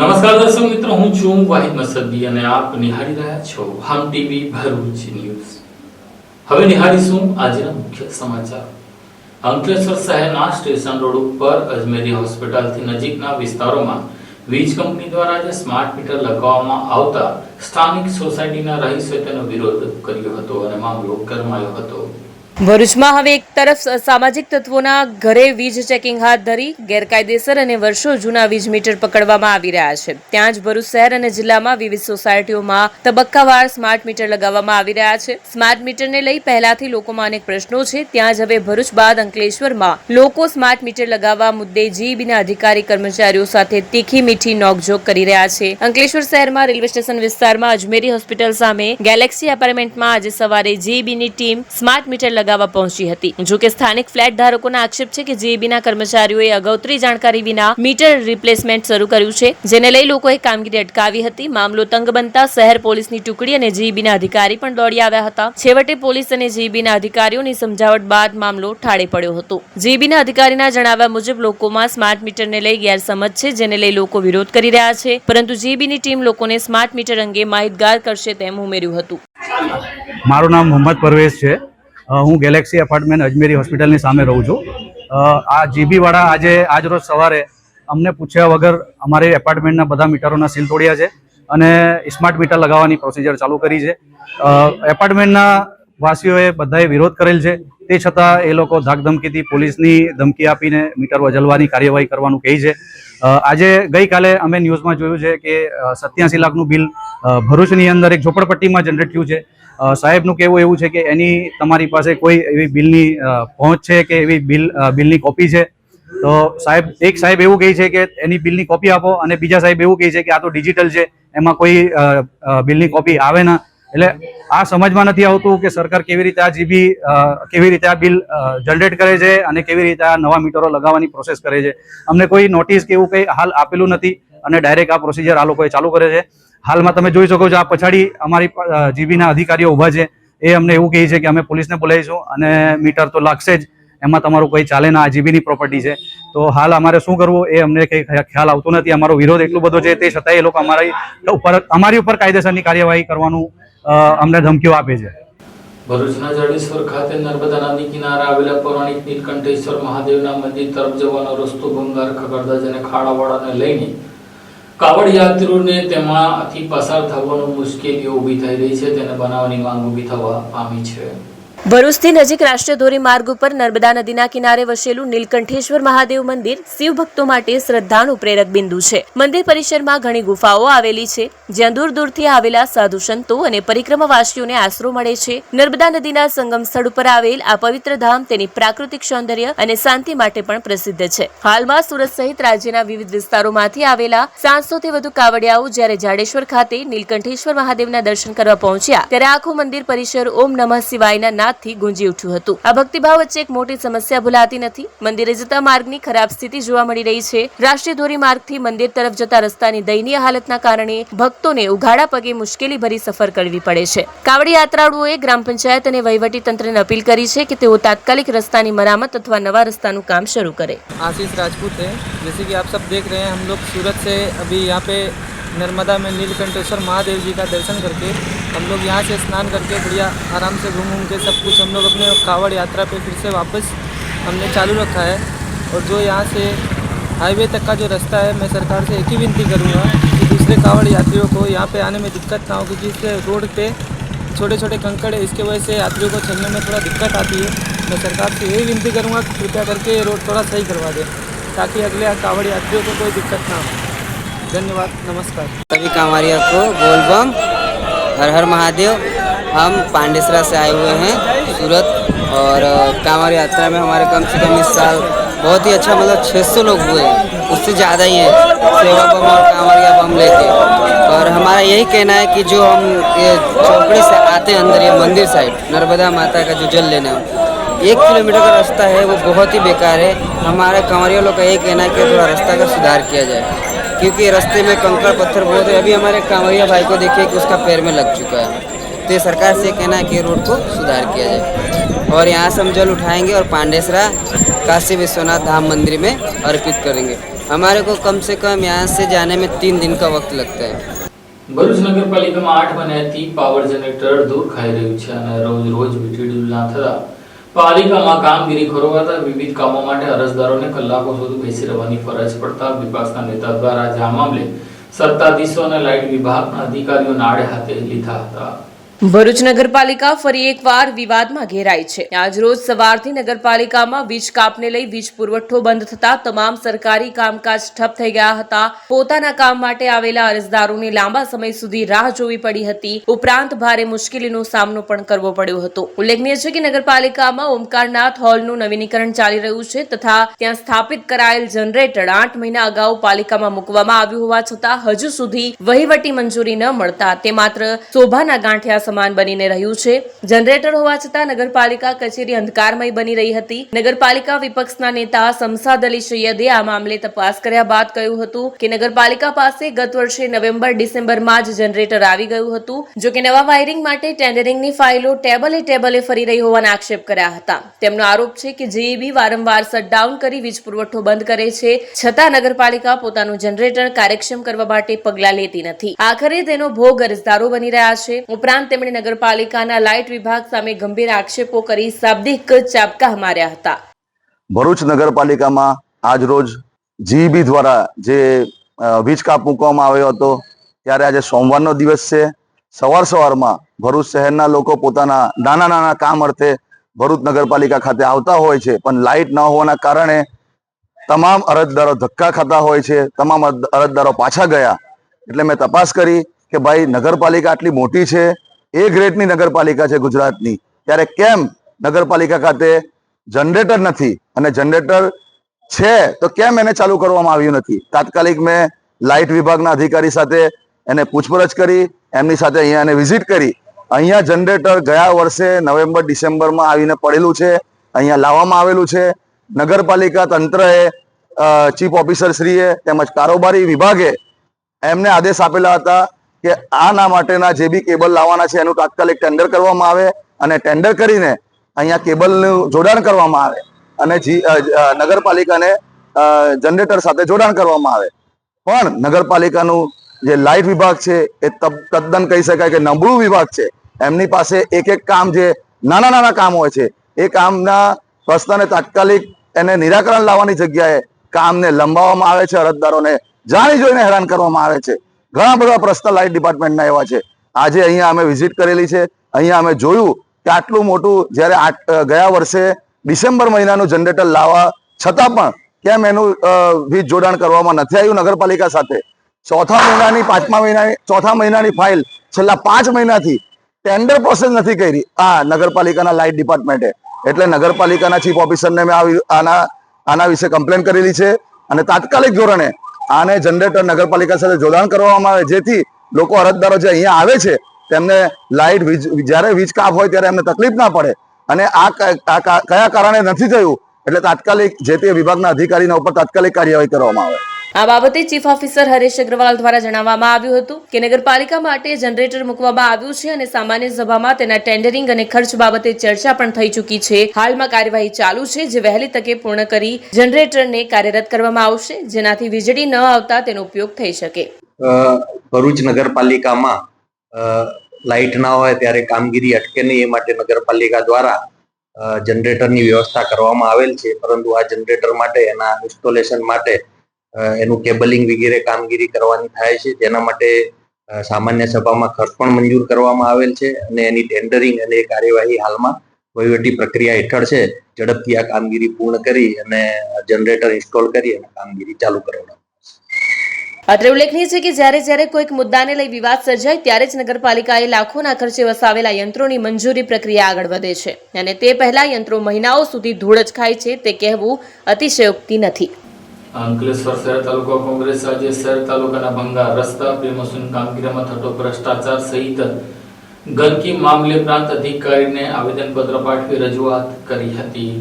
નમસ્કાર દર્શક મિત્રો, હું છું વાહિદ મસદી અને આપ નિહાળી રહ્યા છો હમ ટીવી ભરૂચ ન્યૂઝ। હવે નિહાળીશું આજના મુખ્ય સમાચાર। અંકલેશ્વર શહેરના સ્ટેશન રોડ ઉપર અજમેરી હોસ્પિટલથી નજીકના વિસ્તારોમાં વીજ કંપની દ્વારા જે સ્માર્ટ મીટર લગાવવામાં આવતા સ્થાનિક સોસાયટીના રહીશોએ તેનો વિરોધ કર્યો હતો અને મામલો ગરમાયો હતો। ભરૂચમાં હવે એક તરફ સામાજિક તત્વોના ઘરે વીજ ચેકિંગ હાથ ધરી ગેરકાયદેસર અને વર્ષો જૂના વીજ મીટર પકડવામાં આવી રહ્યા છે, ત્યાં જ ભરૂચ શહેર અને જિલ્લામાં વિવિધ સોસાયટીઓમાં તબક્કાવાર સ્માર્ટ મીટર લગાવવામાં આવી રહ્યા છે। સ્માર્ટ મીટરને લઈ પહેલાથી લોકોમાં અનેક પ્રશ્નો છે, ત્યાં જ હવે ભરૂચ બાદ અંકલેશ્વરમાં લોકો સ્માર્ટ મીટર લગાવવા મુદ્દે જીઈબીના અધિકારી કર્મચારીઓ સાથે તીખી મીઠી નોકઝોક કરી રહ્યા છે। અંકલેશ્વર શહેરમાં રેલવે સ્ટેશન વિસ્તારમાં અજમેરી હોસ્પિટલ સામે ગેલેક્સી એપાર્ટમેન્ટમાં આજે સવારે જીઈબીની ટીમ સ્માર્ટ મીટર લગાવવા પહોંચી હતી। જો કે સ્થાનિક ફ્લેટ ધારકોના આક્ષેપ છે કે જીઈબીના કર્મચારીઓએ અગાઉતરી જાણકારી વિના મીટર રિપ્લેસમેન્ટ શરૂ કર્યું છે, જેને લઈ લોકોએ કામગીરી અટકાવી હતી। મામલો તંગ બનતા શહેર પોલીસની ટુકડી અને જીઈબીના અધિકારી પણ દોડી આવ્યા હતા। છેવટે પોલીસ અને જીઈબીના અધિકારીઓની સમજાવટ બાદ મામલો ઠાળે પડ્યો હતો। જીઈબીના અધિકારીના જણાવ્યા મુજબ લોકોમાં સ્માર્ટ મીટરને લઈ ગેરસમજ છે, જેને લઈ લોકો વિરોધ કરી રહ્યા છે, પરંતુ જીઈબીની ટીમ લોકોને સ્માર્ટ મીટર અંગે માહિતગાર કરશે તેમ ઉમેર્યું હતું। મારું નામ મોહમ્મદ પરવેઝ છે। હું ગેલેક્સી એપાર્ટમેન્ટ અજમેરી હોસ્પિટલની સામે રહું છું। આ જીબીવાળા આજરોજ સવારે અમને પૂછ્યા વગર અમારી એપાર્ટમેન્ટના બધા મીટરોના સીલ તોડ્યા છે અને સ્માર્ટ મીટર લગાવવાની પ્રોસિજર ચાલુ કરી છે। એપાર્ટમેન્ટના વાસીઓએ બધાએ વિરોધ કરેલ છે, તે છતાં એ લોકો ધાકધમકીથી પોલીસની ધમકી આપીને મીટર બદલવાની કાર્યવાહી કરવાનું કહે છે। આજે ગઈકાલે અમે ન્યૂઝમાં જોયું છે કે 87 લાખનું બિલ ભરૂચની અંદર એક ઝોપડપટ્ટીમાં જનરેટ થયું છે। સાહેબનું કહેવું એવું છે કે એની તમારી પાસે કોઈ એવી બિલની પહોંચ છે કે એવી બિલની કોપી છે, તો એક સાહેબ એવું કહે છે કે એની બિલની કોપી આપો અને બીજા સાહેબ એવું કહે છે કે આ તો ડિજિટલ છે, એમાં કોઈ બિલની કોપી આવે ના। એટલે આ સમજમાં નથી આવતું કે સરકાર કેવી રીતે આ જીબી કેવી રીતે આ બિલ જનરેટ કરે છે અને કેવી રીતે આ નવા મીટરો લગાવવાની પ્રોસેસ કરે છે। અમને કોઈ નોટિસ કે એવું કંઈ હાલ આપેલું નથી અને ડાયરેક્ટ આ પ્રોસિજર આ લોકોએ ચાલુ કરે છે। હાલમાં તમે જોઈ શકો છો આ પછાડી અમારી જીબીના અધિકારીઓ ઊભા છે, એ અમને એવું કહે છે કે અમે પોલીસને બોલાવીશું અને મીટર તો લાગશે જ, એમાં તમારું કોઈ ચાલે ના, આ જીબીની પ્રોપર્ટી છે। તો હાલ અમારે શું કરવું એ અમને કંઈ ખ્યાલ આવતો નથી। અમારો વિરોધ એટલો બધો છે, તે છતાંય એ લોકો અમારી ઉપર કાયદેસરની કાર્યવાહી કરવાનું અમને ધમકીઓ આપે છે। ભરૂચના જાડેશ્વર ખાતે નર્મદા નદી કિનારે આવેલા પૌરાણિક નીલકંઠેશ્વર મહાદેવના મંદિર તરફ જવાનો રસ્તો ભંગાર ખગડધજ અને ખાડાવાળાને લઈને કાવડ યાત્રીઓને તેમાંથી પસાર થવાનું મુશ્કેલીઓ ઊભી થઈ રહી છે, તેને બનાવવાની માંગ ઊભી થવા પામી છે। ભરૂચથી નજીક રાષ્ટ્રીય ધોરીમાર્ગ ઉપર નર્મદા નદીના કિનારે વસેલું નીલકંઠેશ્વર મહાદેવ મંદિર શિવ ભક્તો માટે શ્રદ્ધાનું પ્રેરક બિંદુ છે। મંદિર પરિસરમાં ઘણી ગુફાઓ આવેલી છે, જ્યાં દૂર દૂરથી આવેલા સાધુ સંતો અને પરિક્રમાવાસીઓને આશરો મળે છે। નર્મદા નદીના સંગમ સ્થળ ઉપર આવેલ આ પવિત્ર ધામ તેની પ્રાકૃતિક સૌંદર્ય અને શાંતિ માટે પણ પ્રસિદ્ધ છે। હાલમાં સુરત સહિત રાજ્યના વિવિધ વિસ્તારોમાંથી આવેલા 700 થી વધુ કાવડિયાઓ જ્યારે જાડેશ્વર ખાતે નીલકંઠેશ્વર મહાદેવના દર્શન કરવા પહોંચ્યા, ત્યારે આખું મંદિર પરિસર ઓમ નમઃ શિવાયના થી ગુંજી ઉઠ્યું હતું। આ ભક્તિભાવ વચ્ચે એક મોટી સમસ્યા ભૂલાતી નથી। મંદિરે જતા માર્ગની ખરાબ સ્થિતિ જોવા મળી રહી છે। રાષ્ટ્રીય ધોરીમાર્ગથી મંદિર તરફ જતા રસ્તાની દયનીય હાલતના કારણે ભક્તોને ઉઘાડા પગે મુશ્કેલી ભરી સફર કરવી પડે છે। કાવડી યાત્રાળુઓએ ગ્રામ પંચાયત અને વહીવટી તંત્રને અપીલ કરી છે કે તેઓ તાત્કાલિક રસ્તાની મરામત અથવા નવા રસ્તાનું કામ શરૂ કરે। आशीष राजपूत है। जैसे कि आप सब देख रहे हैं, हम लोग सूरत से अभी यहाँ पे नर्मदा में नीलकंठेश्वर महादेव जी का दर्शन करके हम लोग यहाँ से स्नान करके बढ़िया आराम से घूम के सब कुछ हम लोग अपने कावड़ यात्रा पे फिर से वापस हमने चालू रखा है। और जो यहाँ से हाईवे तक का जो रास्ता है, मैं सरकार से एक ही विनती करूँगा कि दूसरे कावड़ यात्रियों को यहाँ पे आने में दिक्कत ना हो, क्योंकि इस रोड पे छोटे छोटे कंकड़ है, इसके वजह से यात्रियों को चलने में थोड़ा दिक्कत आती है। मैं सरकार से यही विनती करूँगा कि कृपया करके ये रोड थोड़ा सही करवा दें, ताकि अगले कावड़ यात्रियों को कोई दिक्कत ना हो। धन्यवाद, नमस्कार। सभी कांवरिया को बोलबम हर हर महादेव। हम पांडेसरा से आए हुए हैं सूरत, और कांवड़ यात्रा में हमारे कम से कम इस साल बहुत ही अच्छा, मतलब 600 लोग हुए हैं, उससे ज़्यादा ही हैं, सेवा बम और कांवरिया बम लेके। और हमारा यही कहना है कि जो हम ये चौकड़ी से आते हैं अंदर, ये मंदिर साइड नर्मदा माता का जो जल लेना है, 1 किलोमीटर का रास्ता है, वो बहुत ही बेकार है। हमारे कांवरिया लोग का यही कहना है कि थोड़ा रास्ता का सुधार किया जाए, क्योंकि रास्ते में कंकड़ पत्थर बहुत है। अभी हमारे कांवरिया भाई को देखिए कि उसका पैर में लग चुका है। तो ये सरकार से कहना है कि रोड को सुधार किया जाए, और यहाँ से हम जल उठाएंगे और पांडेसरा काशी विश्वनाथ धाम मंदिर में अर्पित करेंगे। हमारे को कम से कम यहाँ से जाने में 3 दिन का वक्त लगता है। ભરૂચ નગરપાલિકામાં 8 મહિનાથી પાવર જનરેટર દૂર ખાઈ રહ્યું છે અને રોજ વીજળી ના થતા પાલિકામાં કામગીરી ખોરવાતા વિવિધ કામો માટે અરજદારોને કલાકો સુધી બેસી રહેવાની ફરજ પડતા વિપક્ષના નેતા દ્વારા આજે આ મામલે સત્તાધીશો અને લાઇટ વિભાગના અધિકારીઓને આડે હાથે લીધા હતા। ભરૂચ નગરપાલિકા ફરી એકવાર વિવાદમાં ઘેરાઈ છે। આજરોજ સવારથી નગરપાલિકામાં વીજ કાપને લઈ વીજ પુરવઠો બંધ થતા તમામ સરકારી કામકાજ ઠપ થઈ ગયા હતા। પોતાના કામ માટે આવેલા અરજદારોને લાંબા સમય સુધી રાહ જોવી પડી હતી। ઉપરાંત ભારે મુશ્કેલીનો સામનો પણ કરવો પડ્યો હતો। ઉલ્લેખનીય છે કે નગરપાલિકામાં ઓમકારનાથ હોલનું નવીનીકરણ ચાલી રહ્યું છે તથા ત્યાં સ્થાપિત કરાયેલ જનરેટર 8 મહિના અગાઉ પાલિકામાં મૂકવામાં આવ્યું હોવા છતાં હજુ સુધી વહીવટી મંજૂરી ન મળતા તે માત્ર શોભાના ગાંઠિયા સમાન બનીને રહ્યું છે। જનરેટર હોવા છતાં નગરપાલિકા કચેરી અંધકારમય બની રહી હતી। નગરપાલિકા વિપક્ષના નેતા શમસાદ અલી સૈયદે આ મામલે તપાસ કર્યા બાદ કહ્યું હતું કે નગરપાલિકા પાસે ગત વર્ષે નવેમ્બર-ડિસેમ્બરમાં જ જનરેટર આવી ગયું હતું। જો કે નવા વાયરિંગ માટે ટેન્ડરિંગની ફાઇલો ટેબલે ફરી રહી હોવાના આક્ષેપ કર્યા હતા। તેમનો આરોપ છે કે જેઈબી વારંવાર શટડાઉન કરી વીજ પુરવઠો બંધ કરે છે છતાં નગરપાલિકા પોતાનું જનરેટર કાર્યક્ષમ કરવા માટે પગલાં લેતી નથી। આખરે તેનો ભોગ અરજદારો બની રહ્યા છે। ઉપરાંત તેમણે નગરપાલિકાના લાઇટ વિભાગ સામે ગંભીર આક્ષેપો કરી શાબ્દિક ચાબકા માર્યા હતા। ભરૂચ નગરપાલિકામાં આજ રોજ જીઈબી દ્વારા જે વીજ કાપ મૂકવામાં આવ્યો હતો ત્યારે આજે સોમવારનો દિવસ છે। સવારમાં ભરૂચ શહેરના લોકો પોતાના નાના કામ અર્થે ભરૂચ નગરપાલિકા ખાતે આવતા હોય છે, પણ લાઇટ ન હોવાના કારણે તમામ અરજદારો ધક્કા ખાતા હોય છે। તમામ અરજદારો પાછા ગયા એટલે મેં તપાસ કરી કે ભાઈ નગરપાલિકા આટલી મોટી છે, એ ગ્રેડની નગરપાલિકા છે ગુજરાતની, ત્યારે કેમ નગરપાલિકા ખાતે જનરેટર નથી અને જનરેટર છે તો કેમ એને ચાલુ કરવામાં આવ્યું નથી। તાત્કાલિક મેં લાઇટ વિભાગના અધિકારી સાથે એને પૂછપરછ કરી, એમની સાથે અહીંયા એને વિઝિટ કરી। અહીંયા જનરેટર ગયા વર્ષે નવેમ્બર-ડિસેમ્બરમાં આવીને પડેલું છે, અહીંયા લાવવામાં આવેલું છે। નગરપાલિકા તંત્રએ ચીફ ઓફિસર શ્રીએ તેમજ કારોબારી વિભાગે એમને આદેશ આપેલા હતા કે આના માટેના જે બી કેબલ લાવવાના છે એનું તાત્કાલિક ટેન્ડર કરવામાં આવે અને ટેન્ડર કરીને અહીંયા કેબલનું જોડાણ કરવામાં આવે અને નગરપાલિકાને જનરેટર સાથે જોડાણ કરવામાં આવે। પણ નગરપાલિકાનું જે લાઇટ વિભાગ છે એ તદ્દન કહી શકાય કે નબળું વિભાગ છે। એમની પાસે એક કામ જે નાના કામ હોય છે એ કામના પ્રશ્નને તાત્કાલિક એને નિરાકરણ લાવવાની જગ્યાએ કામને લંબાવવામાં આવે છે, અરજદારોને જાણી જોઈને હેરાન કરવામાં આવે છે। ઘણા બધા પ્રશ્ન લાઇટ ડિપાર્ટમેન્ટના એવા છે। આજે અહીંયા અમે વિઝિટ કરેલી છે, અહીંયા અમે જોયું કે આટલું મોટું જ્યારે ગયા વર્ષે ડિસેમ્બર મહિનાનું જનરેટર લાવવા છતાં પણ કેમ એનું વીજ જોડાણ કરવામાં નથી આવ્યું નગરપાલિકા સાથે। ચોથા મહિનાની ફાઇલ છેલ્લા 5 મહિનાથી ટેન્ડર પ્રોસેસ નથી કરી આ નગરપાલિકાના લાઇટ ડિપાર્ટમેન્ટે। એટલે નગરપાલિકાના ચીફ ઓફિસરને મેં આના વિશે કમ્પ્લેન કરેલી છે અને તાત્કાલિક ધોરણે આને જનરેટર નગરપાલિકા સાથે જોડાણ કરવામાં આવે, જેથી લોકો અરજદારો જે અહીંયા આવે છે તેમને લાઇટ જ્યારે વીજ કાપ હોય ત્યારે એમને તકલીફ ના પડે। અને આ કયા કારણે નથી થયું એટલે તાત્કાલિક જે તે વિભાગના અધિકારીના ઉપર તાત્કાલિક કાર્યવાહી કરવામાં આવે। આ બાબતે ચીફ ઓફિસર હરેશ અગ્રવાલ દ્વારા જણાવવામાં આવ્યું હતું કે નગરપાલિકા માટે જનરેટર મૂકવામાં આવ્યું છે અને સામાન્ય સભામાં તેના ટેન્ડરિંગ અને ખર્ચ બાબતે ચર્ચા પણ થઈ ચૂકી છે। હાલમાં કાર્યવાહી ચાલુ છે, જે વહેલી તકે પૂર્ણ કરી જનરેટરને કાર્યરત કરવામાં આવશે, જેનાથી વીજળી ન આવતા તેનો ઉપયોગ થઈ શકે। ભરૂચ નગરપાલિકામાં લાઇટ ના હોય ત્યારે કામગીરી અટકે નહીં એ માટે નગરપાલિકા દ્વારા જનરેટરની વ્યવસ્થા કરવામાં આવેલ છે, પરંતુ આ જનરેટર માટે એના ઇન્સ્ટોલેશન માટે એનું કેબલિંગ વગેરે કામગીરી કરવાની થાય છે। તેના માટે સામાન્ય સભામાં ખર્ચ પણ મંજૂર કરવામાં આવેલ છે અને એની ટેન્ડરિંગ અને કાર્યવાહી હાલમાં વહીવટી પ્રક્રિયા હેઠળ છે। ઝડપથી આ કામગીરી પૂર્ણ કરી અને જનરેટર ઇન્સ્ટોલ કરી અને કામગીરી ચાલુ કરવાની। અત્રે ઉલ્લેખનીય છે કે જ્યારે કોઈક મુદ્દાને લઈ વિવાદ સર્જાય ત્યારે જ નગરપાલિકાએ લાખોના ખર્ચે વસાવેલા યંત્રોની મંજૂરી પ્રક્રિયા આગળ વધે છે અને તે પહેલા યંત્રો મહિનાઓ સુધી ધૂળ જ ખાય છે તે કહેવું અતિશયોક્તિ નથી। અંકલેશ્વર શહેર તાલુકા કોંગ્રેસ આજે શહેર તાલુકાના ભંગાર રસ્તા, પ્રિમોશન કામગીરીમાં થતો ભ્રષ્ટાચાર સહિત ગંદકી મામલે પ્રાંત અધિકારીને આવેદનપત્ર પાઠવી રજૂઆત કરી હતી।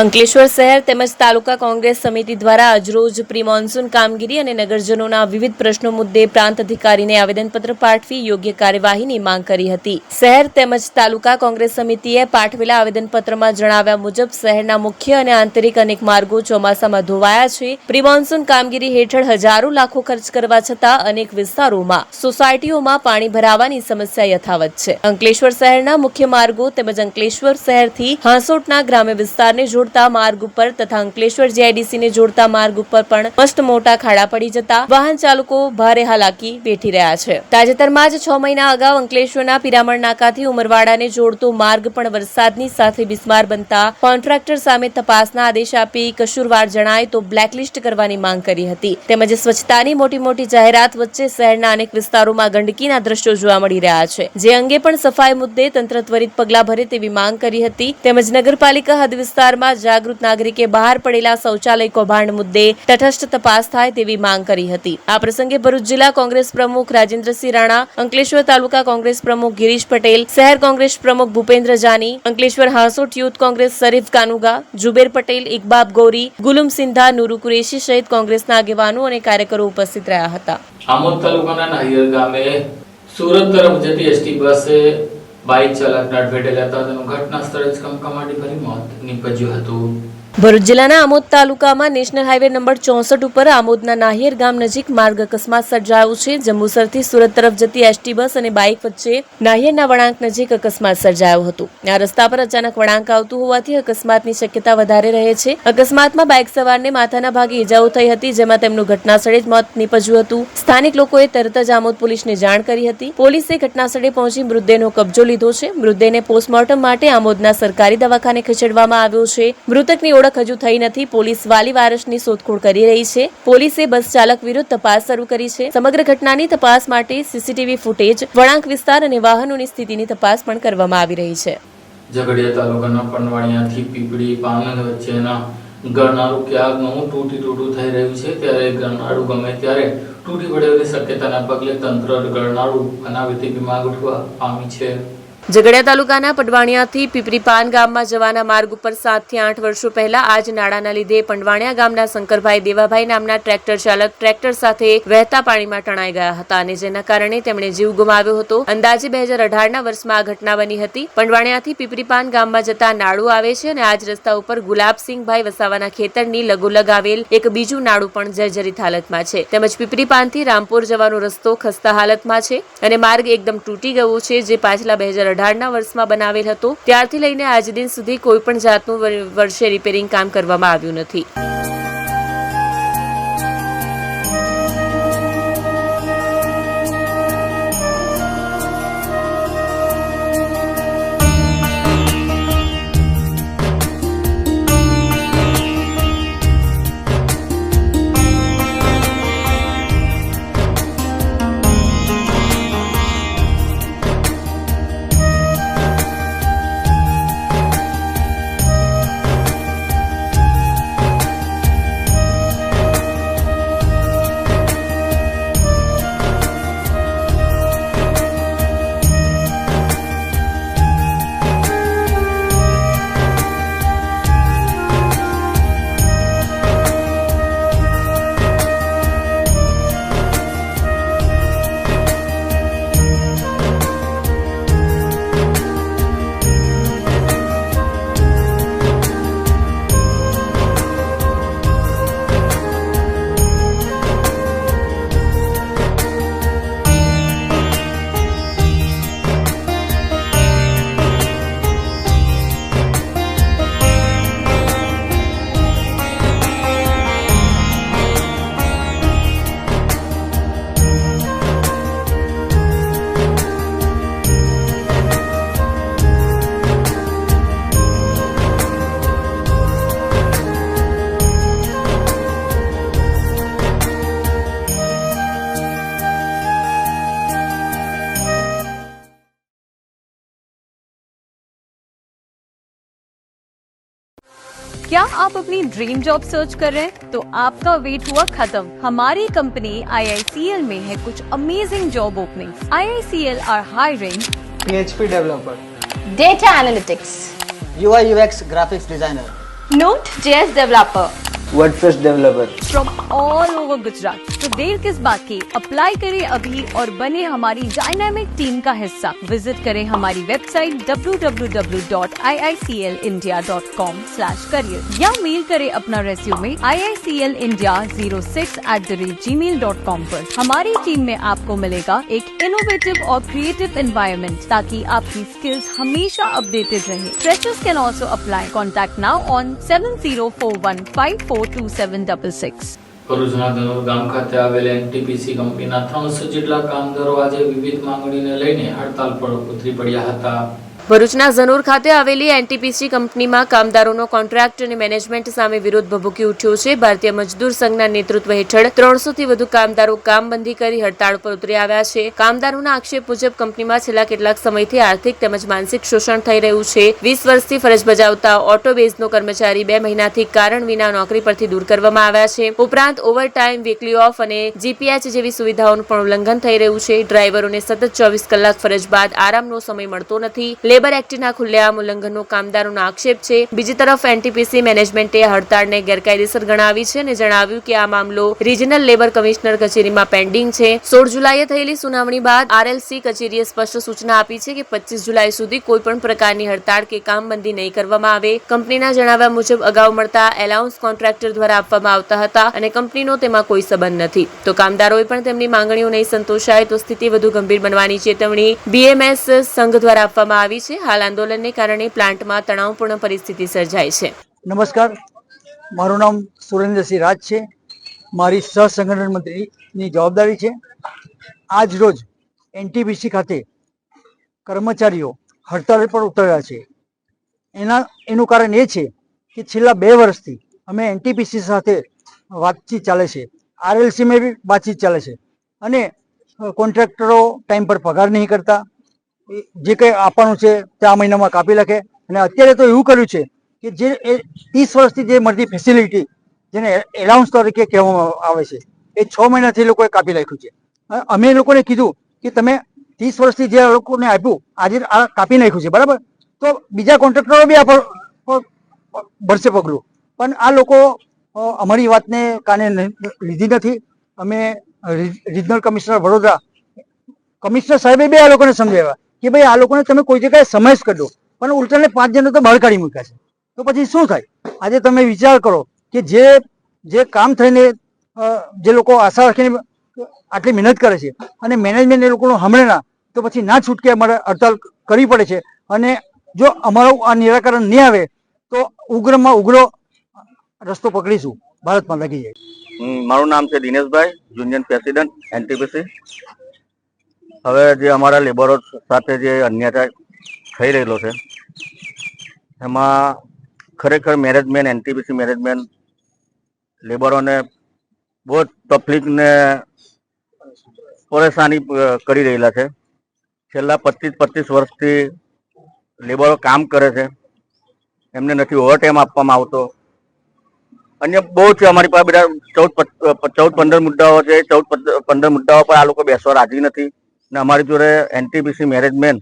અંકલેશ્વર શહેર તેમજ તાલુકા કોંગ્રેસ સમિતિ દ્વારા આજરોજ પ્રી મોન્સૂન કામગીરી અને નગરજનોના વિવિધ પ્રશ્નો મુદ્દે પ્રાંત અધિકારીને આવેદનપત્ર પાઠવી યોગ્ય કાર્યવાહીની માંગ કરી હતી. શહેર તેમજ તાલુકા કોંગ્રેસ સમિતિએ પાઠવેલા આવેદનપત્રમાં જણાવ્યા મુજબ શહેરના મુખ્ય અને આંતરિક અનેક માર્ગો ચોમાસામાં ધોવાયા છે. પ્રી મોન્સૂન કામગીરી હેઠળ હજારો લાખો ખર્ચ કરવા છતાં અનેક વિસ્તારોમાં સોસાયટીઓમાં પાણી ભરાવાની સમસ્યા યથાવત છે. અંકલેશ્વર શહેરના મુખ્ય માર્ગો તેમજ અંકલેશ્વર શહેરથી હાંસોટના ગ્રામ્ય વિસ્તારને જોડતા માર્ગ ઉપર તથા અંકલેશ્વર જીઆઈડીસીને જોડતા માર્ગ ઉપર પણ મસ્ત મોટા ખાડા પડી જતા વાહન ચાલકો ભારે હાલાકી વેઠી રહ્યા છે. તાજેતરમાં જ 6 મહિના અગાઉ અંકલેશ્વરના પિરામણ નાકાથી ઉમરવાડાને જોડતો માર્ગ પણ વરસાદની સાથે બિસ્માર બનતા કોન્ટ્રાક્ટર સામે તપાસના આદેશ આપી કસૂરવાર જણાય તો બ્લેકલિસ્ટ કરવાની માંગ કરી હતી. તેમજ સ્વચ્છતાની મોટી જાહેરાત વચ્ચે શહેરના અનેક વિસ્તારોમાં ગંદકીના દ્રશ્યો જોવા મળી રહ્યા છે, જે અંગે પણ સફાઈ મુદ્દે તંત્ર ત્વરિત પગલાં ભરે તેવી માંગ કરી હતી. તેમજ નગરપાલિકા હદ વિસ્તારમાં જાગૃત નાગરિકે બહાર પડેલા શૌચાલય કૌભાંડ મુદ્દે તટસ્થ તપાસ થાય તેવી માંગ કરી હતી. આ પ્રસંગે ભરૂચ જિલ્લા કોંગ્રેસ પ્રમુખ રાજેન્દ્રસિંહ રાણા, અંકલેશ્વર તાલુકા કોંગ્રેસ પ્રમુખ ગિરીશ પટેલ, શહેર કોંગ્રેસ પ્રમુખ ભૂપેન્દ્ર જાની, અંકલેશ્વર હાંસોટ યુથ કોંગ્રેસ શરીફ કાનુગા, જુબેર પટેલ, ઇકબાબ ગૌરી, ગુલુમ સિંધા, નુરુ કુરેશી સહિત કોંગ્રેસના આગેવાનો અને કાર્યકરો ઉપસ્થિત રહ્યા હતા. આમોદ તાલુકાના નાહિયર ગામે સુરત તરફ જતી એસટી બસે બાઇક ચાલકને અડફેટે લેતા તેનું ઘટના સ્થળે જ કમકમાટી ભરી મોત નીપજ્યું હતું. ભરૂચ જિલ્લાના આમોદ તાલુકામાં નેશનલ હાઈવે નંબર 64 ઉપર આમોદના નાહિયર ગામ નજીક માર્ગ અકસ્માત સર્જાયો છે. જંબુસરથી સુરત તરફ જતી એસટી બસ અને બાઇક વચ્ચે નાહિયરના વળાંક નજીક અકસ્માત સર્જાયો હતો. આ રસ્તા પર અચાનક વળાંક આવતું હોવાથી અકસ્માતની શક્યતા વધારે રહે છે. અકસ્માતમાં બાઇક સવારને માથાના ભાગે ઈજાઓ થઈ હતી, જેમાં તેમનું ઘટના સ્થળે જ મોત નીપજ્યું હતું. સ્થાનિક લોકોએ તરત જ આમોદ પોલીસને જાણ કરી હતી. પોલીસે ઘટના સ્થળે પહોંચી મૃતદેહનો કબજો લીધો છે. મૃતદેહને પોસ્ટમોર્ટમ માટે આમોદના સરકારી દવાખાને ખસેડવામાં આવ્યો છે. મૃતકની ઓળખ હજુ થઈ નથી. પોલીસ વાલી વારસની શોધખોળ કરી રહી છે. પોલીસે બસ ચાલક વિરુદ્ધ તપાસ શરૂ કરી છે. સમગ્ર ઘટનાની તપાસ માટે સીસીટીવી ફૂટેજ, વળાંક વિસ્તાર અને વાહનોની સ્થિતિની તપાસ પણ કરવામાં આવી રહી છે. ઝઘડિયા તાલુકાના પનવાડિયાથી પીપળી પાનંદ વચ્ચેના ગરનાળું ક્યાંકનું તૂટું થઈ રહ્યું છે. ત્યારે ગરનાળું ગમે ત્યારે તૂટી પડવાની શક્યતાના પગલે તંત્ર ગરનાળું બનાવે તેવી માંગ ઉઠવા પામી છે. ઝઘડિયા તાલુકાના પડવાણિયાથી પીપરીપાન ગામમાં જવાના માર્ગ ઉપર 7 થી 8 વર્ષો પહેલા આજ નાળાના લીધે પડવાણિયા ગામના શંકરભાઈ દેવાભાઈ નામના ટ્રેક્ટર ચાલક ટ્રેક્ટર સાથે વહેતા પાણીમાં તણાઈ ગયા હતા અને જેના કારણે તેમણે જીવ ગુમાવ્યો હતો. અંદાજે 2018ના વર્ષમાં આ ઘટના બની હતી. પડવાણિયાથી પીપરીપાન ગામમાં જતા નાળું આવે છે અને આ જ રસ્તા ઉપર ગુલાબસિંહભાઈ વસાવાના ખેતરની લગોલગ આવેલ એક બીજું નાળું પણ જર્જરિત હાલતમાં છે. તેમજ પીપરીપાનથી રામપુર જવાનો રસ્તો ખસ્તા હાલતમાં છે અને માર્ગ એકદમ તૂટી ગયો છે, જે પાછલા 2018ના વર્ષમાં બનાવેલ હતો. ત્યારથી લઈને આજ દિન સુધી કોઈ પણ જાતનું વર્ષે રિપેરિંગ કામ કરવામાં આવ્યું નથી. क्या आप अपनी ड्रीम जॉब सर्च कर रहे हैं? तो आपका वेट हुआ खत्म. हमारी कंपनी IICL में है कुछ amazing job openings. IICL are hiring PHP developer, data analytics, UI UX graphics designer, Node.js developer WordPress developer from all over Gujarat. तो देर किस बात की, अप्लाई करें अभी और बने हमारी डायनामिक टीम का हिस्सा। विजिट करें हमारी वेबसाइट www.iiclindia.com/career या मेल करें अपना रेज्यूमे iiclindia06@gmail.com पर। हमारी टीम में आपको मिलेगा एक इनोवेटिव और क्रिएटिव एनवायरनमेंट ताकि आपकी स्किल्स हमेशा अपडेटेड रहे। Freshers can also apply. Contact now on 7041542766। ભરૂચના ધનોર ગામ ખાતે આવેલ એનટીપીસી કંપનીના 300 જેટલા કામદારો આજે વિવિધ માંગણીને લઈને હડતાલ પર ઉતરી પડ્યા હતા। ભરૂચના ઝનોર ખાતે આવેલી એનટીપીસી કંપનીમાં કામદારોનો કોન્ટ્રાક્ટ અને મેનેજમેન્ટ સામે વિરોધ ભભૂકી ઉઠ્યો છે। ભારતીય મજદૂર સંઘના નેતૃત્વ હેઠળ 300 થી વધુ કામદારો કામબંધી કરી હડતાળ પર ઉતરી આવ્યા છે। કામદારોના આક્ષેપ મુજબ કંપનીમાં છેલ્લા કેટલાક સમયથી આર્થિક તેમજ માનસિક શોષણ થઈ રહ્યું છે। 20 વર્ષથી ફરજ બજાવતા ઓટો બેઝનો કર્મચારી 2 મહિનાથી કારણ વિના નોકરી પરથી દૂર કરવામાં આવ્યા છે। ઉપરાંત ઓવરટાઈમ, વીકલી ઓફ અને જીપીએચ જેવી સુવિધાઓનું પણ ઉલ્લંઘન થઈ રહ્યું છે। ડ્રાઈવરોને સતત 24 કલાક ફરજ બાદ આરામનો સમય મળતો નથી। લેબર એક્ટના ખુલ્લેઆમ ઉલ્લંઘનનો કામદારોનો આક્ષેપ છે। બીજી તરફ એનટીપીસી મેનેજમેન્ટે હડતાળને ગેરકાયદેસર ગણાવી છે અને જણાવ્યું કે આ મામલો રિજનલ લેબર કમિશનર કચેરીમાં પેન્ડિંગ છે। 16 જુલાઈએ થયેલી સુનાવણી બાદ આરએલસી કચેરીએ સ્પષ્ટ સૂચના આપી છે કે 25 જુલાઈ સુધી કોઈપણ પ્રકારની હડતાળ કે કામબંધી નહીં કરવામાં આવે। કંપનીના જણાવ્યા મુજબ અગાઉ મળતા એલાઉન્સ કોન્ટ્રાક્ટર દ્વારા આપવામાં આવતા હતા અને કંપનીનો તેમાં કોઈ સંબંધ નથી। તો કામદારોએ પણ તેમની માંગણીઓ નહીં સંતોષાય તો સ્થિતિ વધુ ગંભીર બનવાની ચેતવણી બીએમએસ સંઘ દ્વારા આપવામાં આવી છે। હાલ આંદોલનને કારણે પ્લાન્ટમાં તણાવપૂર્ણ પરિસ્થિતિ સર્જાઈ છે। નમસ્કાર, મારું નામ સુરેન્દ્રસિંહ રાજ છે। મારી સહસંગઠન મંત્રીની જવાબદારી છે। આજ રોજ એનટીપીસી ખાતે કર્મચારીઓ હડતાળ પર ઉતર્યા છે। એનું કારણ એ છે કે છેલ્લા 2 વર્ષથી અમે એનટીપીસી સાથે વાતચીત ચાલે છે, આરએલસીમાં બી વાતચીત ચાલે છે અને કોન્ટ્રાક્ટરો ટાઈમ પર પગાર નહીં કરતા, જે કંઈ આપવાનું છે તે આ મહિનામાં કાપી નાખે અને અત્યારે તો એવું કર્યું છે કે જે 30 વર્ષથી જે મળતી ફેસિલિટી જેને એલાઉન્સ તરીકે કહેવામાં આવે છે એ 6 મહિનાથી લોકોએ કાપી નાખ્યું છે। અમે એ લોકોને કીધું કે તમે 30 વર્ષથી જે લોકોને આપ્યું આજે આ કાપી નાખ્યું છે, બરાબર, તો બીજા કોન્ટ્રાક્ટરો બી આ ભરશે પગલું, પણ આ લોકો અમારી વાતને કાને લીધી નથી। અમે રિજનલ કમિશનર વડોદરા કમિશનર સાહેબે બી આ લોકોને સમજાવ્યા કે ભાઈ આ લોકોને તમે કોઈ જગ્યાએ સમજ કરજો, પણ ઉલટાને 5 જણને તો બહાર કાઢી મૂક્યા છે, તો પછી શું થાય? આજે તમે વિચાર કરો કે જે કામ થઈને જે લોકો આશા રાખીને આટલી મહેનત કરે છે અને મેનેજમેન્ટ એ લોકોનું સાંભળે ના, તો પછી ના છૂટકે અમારે હડતાળ કરવી પડે છે અને જો અમારું આ નિરાકરણ નહીં આવે તો ઉગ્રમાં ઉગ્ર રસ્તો પકડીશું, ભારતમાં લાગી જાય। મારું નામ છે દિનેશભાઈ, યુનિયન પ્રેસિડેન્ટ એનટીપીસી। હવે જે અમારા લેબરો સાથે જે અન્યાય થઈ રહેલો છે એમાં ખરેખર મેનેજમેન્ટ, એનટીપીસી મેનેજમેન્ટ લેબરોને બહુ તકલીફ ને પરેશાની કરી રહેલા છે। છેલ્લા 25 વર્ષથી લેબરો કામ કરે છે, એમને નથી ઓવરટાઈમ આપવામાં આવતો। અન્ય બહુ છે અમારી પાસે બધા 14-15 મુદ્દાઓ છે। 14-15 મુદ્દાઓ પર આ લોકો બેસવા રાજી નથી ને અમારી જોડે એનટીપીસી મેનેજમેન્ટ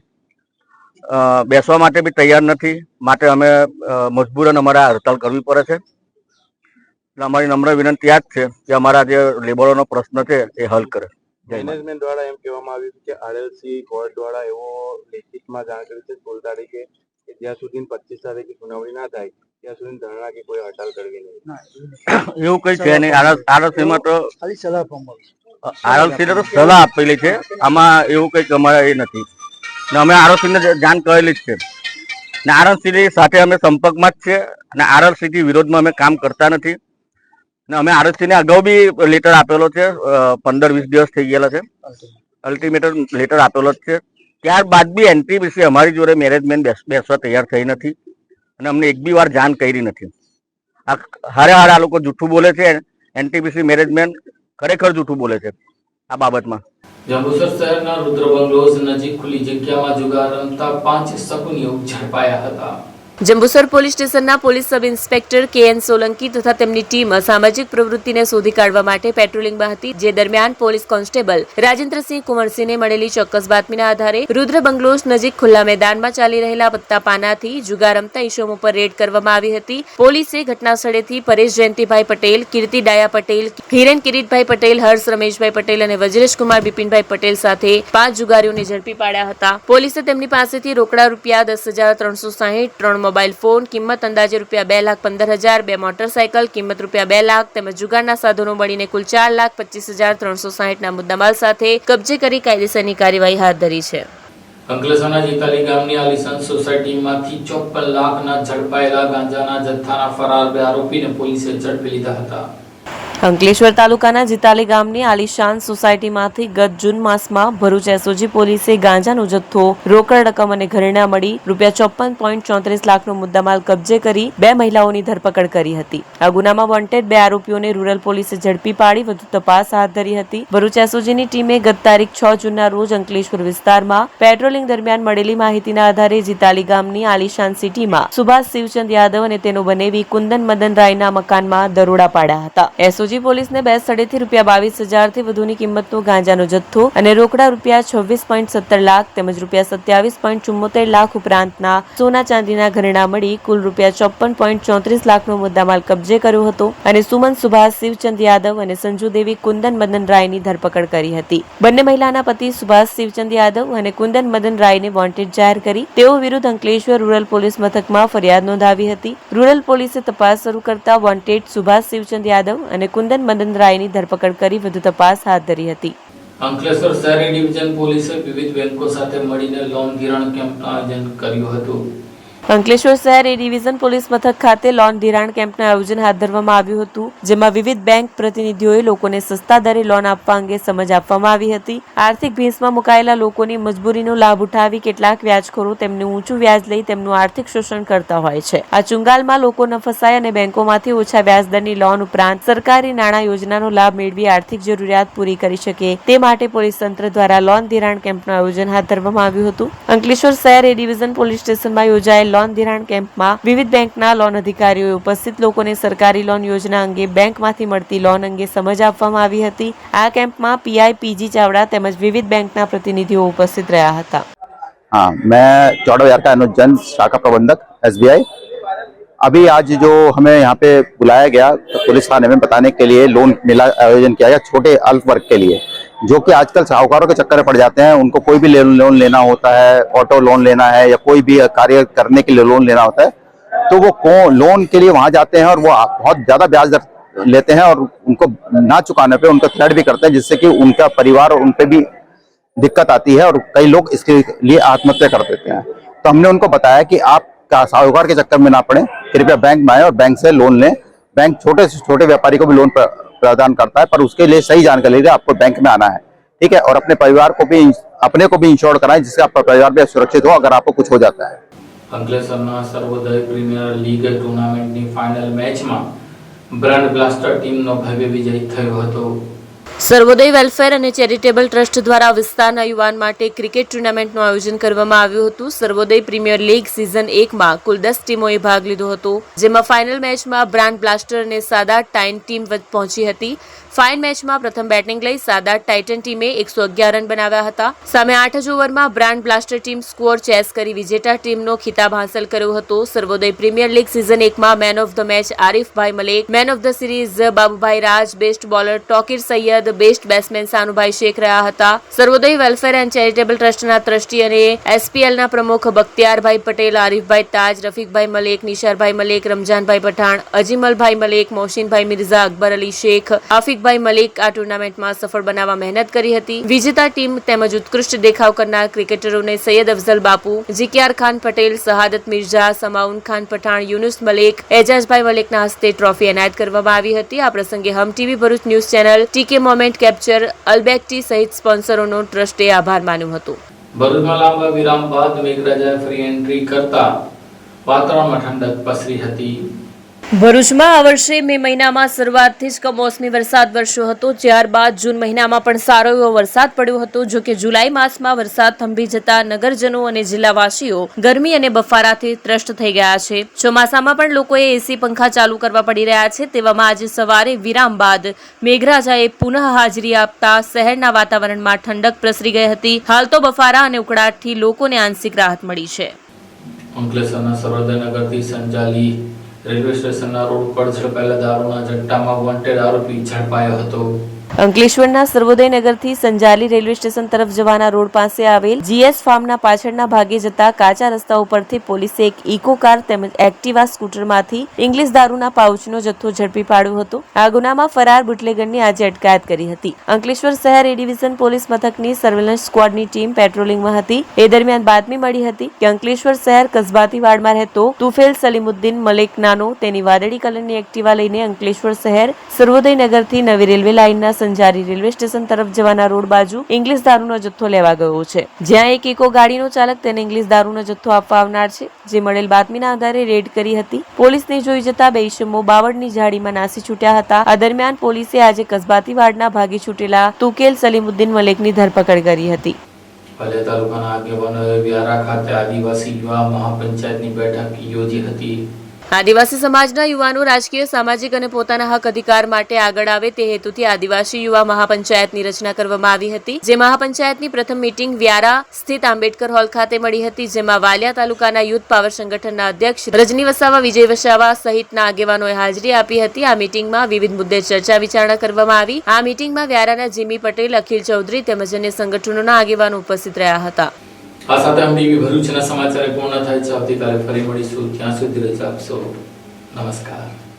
બેસવા માટે બી તૈયાર નથી, માટે અમે મજબૂરન અમારે હડતાળ કરવી પડે છે। એટલે અમારી નમ્ર વિનંતી આ જ છે કે અમારા જે લેબરોનો પ્રશ્ન છે એ હલ કરે। મેનેજમેન્ટ દ્વારા એમ કહેવામાં આવ્યું કે આરએલસી કોર્ટ દ્વારા એવો લેખિતમાં જાણ કરી છે 16 તારીખે કે જ્યાં સુધી 25 તારીખે સુનાવણી ના થાય ત્યાં સુધી ધરણા કે કોઈ હડતાળ કરવી નહીં। એવું કઈ છે નહીં। આરએલસીમાં તો ખાલી સલાહ આપવામાં આરએલસીને તો સલાહ આપેલી છે, આમાં એવું કંઈક અમારે એ નથી ને અમે આરએલસીને જાણ કરેલી જ છે ને આરએલસી સાથે અમે સંપર્કમાં જ છે અને આરએલસીથી વિરોધમાં અમે કામ કરતા નથી ને અમે આરએલસીને અગાઉ બી લેટર આપેલો છે, 15-20 દિવસ થઈ ગયેલા છે, અલ્ટિમેટમ લેટર આપેલો જ છે। ત્યારબાદ બી એનટીપીસી અમારી જોડે મેનેજમેન્ટ બેસવા તૈયાર થઈ નથી અને અમને એક બી વાર જાણ કરી નથી। હારે આ લોકો જૂઠું બોલે છે, એનટીપીસી મેનેજમેન્ટ ખરેખર જૂઠું બોલે છે આ બાબતમાં। જંબુસર શહેરના રુદ્ર બંગલોઝ નજીક ખુલ્લી જગ્યામાં જુગાર રમતા 5 શકુનીઓ ઝડપાયા હતા। જંબુસર પોલીસ સ્ટેશનના પોલીસ સબ ઇન્સ્પેક્ટર કે.એન. સોલંકી તથા તેમની ટીમ અસામાજિક પ્રવૃત્તિને શોધી કાઢવા માટે પેટ્રોલિંગમાં હતી, જે દરમિયાન પોલીસ કોન્સ્ટેબલ રાજેન્દ્રસિંહ કુંવરસિંહને મળેલી ચોક્કસ બાતમીના આધારે રુદ્ર બંગલોઝ નજીક ખુલ્લા મેદાનમાં ચાલી રહેલા પત્તાપાનાથી જુગાર રમતા ઈસમો પર રેડ કરવામાં આવી હતી. પોલીસે ઘટના સ્થળેથી પરેશ જયંતિભાઈ પટેલ, કીર્તિ ડાયા પટેલ, હિરેન કિરીટભાઈ પટેલ, હર્ષ રમેશભાઈ પટેલ અને વજ્રેશ કુમાર બિપિનભાઈ પટેલ સાથે 5 જુગારીઓને ઝડપી પાડ્યા હતા. પોલીસે તેમની પાસેથી રોકડા રૂપિયા 10,360, 3 મોબાઈલ ફોન કિંમત અંદાજે રૂપિયા 2,15,000, 2 મોટરસાયકલ કિંમત રૂપિયા 2 લાખ તેમજ જુગારના સાધનો મળીને કુલ 4,25,360ના મુદ્દામાલ સાથે કબજે કરી કાયદેસરની કાર્યવાહી હાથ ધરી છે. અંકલેશ્વરના જીતાલી ગામની આલિશાન સોસાયટીમાંથી 54 લાખના ઝડપાયેલા ગાંજાના જથ્થાના ફરાર 2 આરોપીને પોલીસે ઝડપી લીધા હતા. અંકલેશ્વર તાલુકાના જીતાલી ગામની આલિશાન સોસાયટીમાંથી ગત જૂન માસમાં ભરૂચ એસઓજી પોલીસે ગાંજાનો જથ્થો, રોકડ રકમ અને ઘરેણાં મળી રૂપિયા 54.34 લાખનો મુદ્દામાલ કબજે કરી 2 મહિલાઓની ધરપકડ કરી હતી. આ ગુનામાં વોન્ટેડ 2 આરોપીઓને રૂરલ પોલીસે ઝડપી પાડી વધુ તપાસ હાથ ધરી હતી. ભરૂચ એસઓજીની ટીમે ગત તારીખ 6 જૂનના રોજ અંકલેશ્વર વિસ્તારમાં પેટ્રોલિંગ દરમિયાન મળેલી માહિતીના આધારે જીતાલી ગામની આલિશાન સિટીમાં સુભાષ શિવચંદ યાદવ અને તેનો બનેવી કુંદન મદન રાયના મકાનમાં દરોડા પાડ્યા હતા. એસઓજી પોલીસને 2 સ્થળેથી રૂપિયા 22,000થી વધુની કિંમતનો ગાંજાનો જથ્થો અને રોકડા રૂપિયા 26.17 લાખ તેમજ રૂપિયા 27.74 લાખ ઉપરાંતના સોના ચાંદીના ઘરેણાં મળી કુલ રૂપિયા 54.34 લાખનો મુદ્દામાલ કબજે કર્યો હતો અને સુમન સુભાષ શિવચંદ યાદવ અને સંજુ દેવી કુંદન મદન રાયની ધરપકડ કરી હતી. બંને મહિલાના પતિ સુભાષ શિવચંદ યાદવ અને કુંદન મદન રાયને વોન્ટેડ જાહેર કરી તેઓ વિરુદ્ધ અંકલેશ્વર રૂરલ પોલીસ મથકમાં ફરિયાદ નોંધાવી હતી. રૂરલ પોલીસે તપાસ શરૂ કરતા વોન્ટેડ સુભાષ શિવચંદ યાદવ અને કુંદન મદન રાયની ધરપકડ કરી વધુ તપાસ હાથ ધરી હતી. અંકલેશ્વર શહેરી ડિવિઝન પોલીસે વિવિધ બેંકો સાથે મળીને લોન ધિરાણ કેમ્પનું આયોજન કર્યું હતું. અંકલેશ્વર શહેર એ ડિવિઝન પોલીસ મથક ખાતે લોન ધિરાણ કેમ્પનું આયોજન હાથ ધરવામાં આવ્યું હતું, જેમાં વિવિધ બેંક પ્રતિનિધિઓએ લોકોને સસ્તા દરે લોન આપવા અંગે સમજ આપવામાં આવી હતી. આર્થિક ભીંસમાં મુકાયેલા લોકોની મજબૂરીનો લાભ ઉઠાવી કેટલાક વ્યાજખોરો તેમનું ઊંચું વ્યાજ લઈ તેમનું આર્થિક શોષણ કરતા હોય છે. આ ચુંગાલમાં લોકો ન ફસાય અને બેંકોમાંથી ઓછા વ્યાજદરની લોન ઉપરાંત સરકારી નાણાં યોજનાનો લાભ મેળવી આર્થિક જરૂરિયાત પૂરી કરી શકે તે માટે પોલીસ તંત્ર દ્વારા લોન ધિરાણ કેમ્પનું આયોજન હાથ ધરવામાં આવ્યું હતું. અંકલેશ્વર શહેર એ ડિવિઝન પોલીસ સ્ટેશનમાં યોજાયેલ લોન ધિરાણ કેમ્પમાં વિવિધ બેંકના લોન અધિકારીઓએ ઉપસ્થિત લોકોને સરકારી લોન યોજના અંગે બેંકમાંથી મળતી લોન અંગે સમજ આપવામાં આવી હતી. આ કેમ્પમાં પીઆઈ પીજી ચાવડા તેમજ વિવિધ બેંકના પ્રતિનિધિઓ ઉપસ્થિત રહ્યા હતા. हाँ, मैं 14,000 का अनुज जन शाखा प्रबंधक SBI। अभी आज जो हमें यहाँ पे बुलाया गया तो पुलिस थाने में बताने के लिए लोन मेला आयोजन किया गया छोटे अल्प वर्ग के लिए, जो कि आजकल साहूकारों के चक्कर में पड़ जाते हैं. उनको कोई भी लोन लेना होता है, ऑटो लोन लेना है या कोई भी कार्य करने के लिए लोन लेना होता है, तो वो लोन के लिए वहां जाते हैं और वो बहुत ज्यादा ब्याज दर लेते हैं और उनको ना चुकाने पे उनको थ्रेट भी करते हैं, जिससे कि उनका परिवार और उन पे भी दिक्कत आती है और कई लोग इसके लिए आत्महत्या कर देते हैं. तो हमने उनको बताया कि आप साहूकार के चक्कर में ना पड़े, कृपया बैंक में आए और बैंक से लोन लें. बैंक छोटे से छोटे व्यापारी को भी लोन प्रदान करता है, पर उसके लिए सही जानकारी लेकर आपको बैंक में आना है, ठीक है. और अपने परिवार को भी, अपने को भी इंश्योर कराएं, जिससे आपका परिवार भी सुरक्षित हो अगर आपको कुछ हो जाता है. અંકલેશ્વરના સર્વોદય પ્રીમિયર લીગ ટુર્નામેન્ટની ફાઇનલ મેચમાં બ્રાન્ડ બ્લાસ્ટર ટીમનો ભવ્ય વિજય થયો હતો. સર્વોદય વેલફેર અને ચેરિટેબલ ટ્રસ્ટ દ્વારા વિસ્તારના યુવાન માટે ક્રિકેટ ટુર્નામેન્ટનું આયોજન કરવામાં આવ્યું હતું. સર્વોદય પ્રીમિયર લીગ સિઝન 1માં કુલ 10 ટીમોએ ભાગ લીધો હતો, જેમાં ફાઇનલ મેચમાં બ્રાન્ડ બ્લાસ્ટર અને સાદા ટાઇન ટીમ પહોંચી હતી. ફાઇન મેચમાં પ્રથમ બેટિંગ લઈ સાદા ટાઇટન ટીમે 111 રન બનાવ્યા હતા. સામે 8 જ ઓવરમાં brand blaster team score chase કરી વિજેતા ટીમનો ખિતાબ હાંસલ કર્યો હતો. સર્વોદય પ્રીમિયર લીગ સિઝન 1માં man of the match Arifbhai Malek, man of the series Babubhai Raj, best bowler Tauqeer Sayed, best batsman Sanubhai Shaikh રહ્યા હતા. સર્વોદય વેલફેર એન્ડ ચેરિટેબલ ટ્રસ્ટના ટ્રસ્ટી અને એસપીએલના પ્રમુખ બખ્તિયારભાઈ પટેલ, આરિફભાઈ તાજ, રફીકભાઈ મલેક, નિશારભાઈ મલેક, રમજાનભાઈ પઠાણ, અજીમલભાઈ મલેક, મોહસિનભાઈ મિર્ઝા, અકબર અલી શેખ, આફિકભાઈ મલિક આ ટુર્નામેન્ટમાં સફળ બનાવવા મહેનત કરી હતી. વિજેતા ટીમ તેમજ ઉત્કૃષ્ટ દેખાવ કરનાર ક્રિકેટરોને સૈયદ અફઝલ બાપુ, જીકિયાર ખાન પટેલ, શહાદત મિર્ઝા, સમાઉન ખાન પઠાણ, યુનુસ મલેક, એજાઝભાઈ મલેકના હસ્તે ટ્રોફી એનાયત કરવામાં આવી હતી. આ પ્રસંગે Hum TV Bharuch news channel, TK moment capture, અલ્બેક્ટી સહિત સ્પોન્સરોનો ટ્રસ્ટે આભાર માન્યો હતો. ભરૂચમાં લાંબા વિરામ બાદ મેઘરાજાએ ફ્રી એન્ટ્રી કરતા વાતાવરણમાં ઠંડક પસરી હતી. ભરૂચમાં આ વર્ષે મે મહિનામાં શરૂઆતથી જ કમોસમી વરસાદ વરસ્યો હતો. ત્યારબાદ જૂન મહિનામાં પણ સારો એવો વરસાદ પડ્યો હતો. જો કે જુલાઈ માસમાં વરસાદ થંભી જતા નગરજનો અને જિલ્લાવાસીઓ ગરમી અને બફારાથી ત્રસ્ત થઈ ગયા છે. ચોમાસામાં પણ લોકોએ એસી પંખા ચાલુ કરવા પડી રહ્યા છે. તેવામાં આજે સવારે વિરામ બાદ મેઘરાજાએ પુનઃ હાજરી આપતા શહેરના વાતાવરણમાં ઠંડક પ્રસરી ગઈ હતી. હાલ તો બફારા અને ઉકળાટથી લોકોને આંશિક રાહત મળી છે. અંકલેશ્વરના સર્વોદયનગરથી સંજાલી રેલવે સ્ટેશનના રોડ પર ઝડપાયેલા દારૂના જથ્થામાં વોન્ટેડ આરોપી ઝડપાયો હતો. અંકલેશ્વરના સર્વોદયનગરથી સંજાલી રેલવે સ્ટેશન તરફ જવાના રોડ પાસે આવેલ જીએસ ફાર્મના પાછળના ભાગે જતા કાચા રસ્તા ઉપરથી પોલીસે એક ઇકો કાર તેમજ એક્ટિવા સ્કૂટરમાંથી ઇંગ્લિશ દારૂના પાઉચનો જથ્થો ઝડપી પાડ્યો હતો. આ ગુનામાં ફરાર બુટલેગરની આજે અટકાયત કરી હતી. અંકલેશ્વર શહેર એ ડિવિઝન પોલીસ મથકની સર્વેલન્સ સ્ક્વોડની ટીમ પેટ્રોલિંગમાં હતી. એ દરમિયાન બાતમી મળી હતી કે અંકલેશ્વર શહેર કસબાતી વાડમાં રહેતો તુફેલ સલીમુદ્દીન મલેક નાનો તેની વાદળી કલરની એક્ટિવા લઈને અંકલેશ્વર શહેર સર્વોદયનગરથી નવી રેલવે લાઇનના સંજારી રેલવે સ્ટેશન તરફ જવાના રોડ બાજુ ઇંગ્લિશ દારૂનો જથ્થો લેવા ગયો છે. જ્યાં એક ઇકો ગાડીનો ચાલક તેને ઇંગ્લિશ દારૂનો જથ્થો આપવા આવનાર છે. જે મળેલ બાતમીના આધારે રેડ કરી હતી. પોલીસને જોઈ જતા બે ઇસમો બાવળની ઝાડીમાં નાસી છૂટ્યા હતા. આ દરમિયાન પોલીસે આજે કસબાતી વાડના ભાગી છૂટેલા તુકેલ સલીમુદ્દીન મલેકની ધરપકડ કરી હતી. પાલિયા તાલુકાના આગેવાનોએ વ્યારા ખાતે આદિવાસી યુવા મહાપંચાયતની બેઠક યોજી હતી. આદિવાસી સમાજના યુવાનો રાજકીય, સામાજિક અને પોતાના હક અધિકાર માટે આગળ આવે તે હેતુથી આદિવાસી યુવા મહાપંચાયતની રચના કરવામાં આવી હતી. જે મહાપંચાયતની પ્રથમ મીટિંગ વ્યારા સ્થિત આંબેડકર હોલ ખાતે મળી હતી. જેમાં વાલિયા તાલુકાના યુથ પાવર સંગઠનના અધ્યક્ષ રજની વસાવા, વિજય વસાવા સહિતના આગેવાનોએ હાજરી આપી હતી. આ મીટિંગમાં વિવિધ મુદ્દે ચર્ચા વિચારણા કરવામાં આવી. આ મીટિંગમાં વ્યારાના જીમી પટેલ, અખિલ ચૌધરી તેમજ અન્ય સંગઠનોના આગેવાનો ઉપસ્થિત રહ્યા હતા. આ સાથે MTV ભરૂચના સમાચાર પૂર્ણ થાય છે. આવતીકાલે ફરી મળીશું. ત્યાં સુધી રજા આપશો. નમસ્કાર.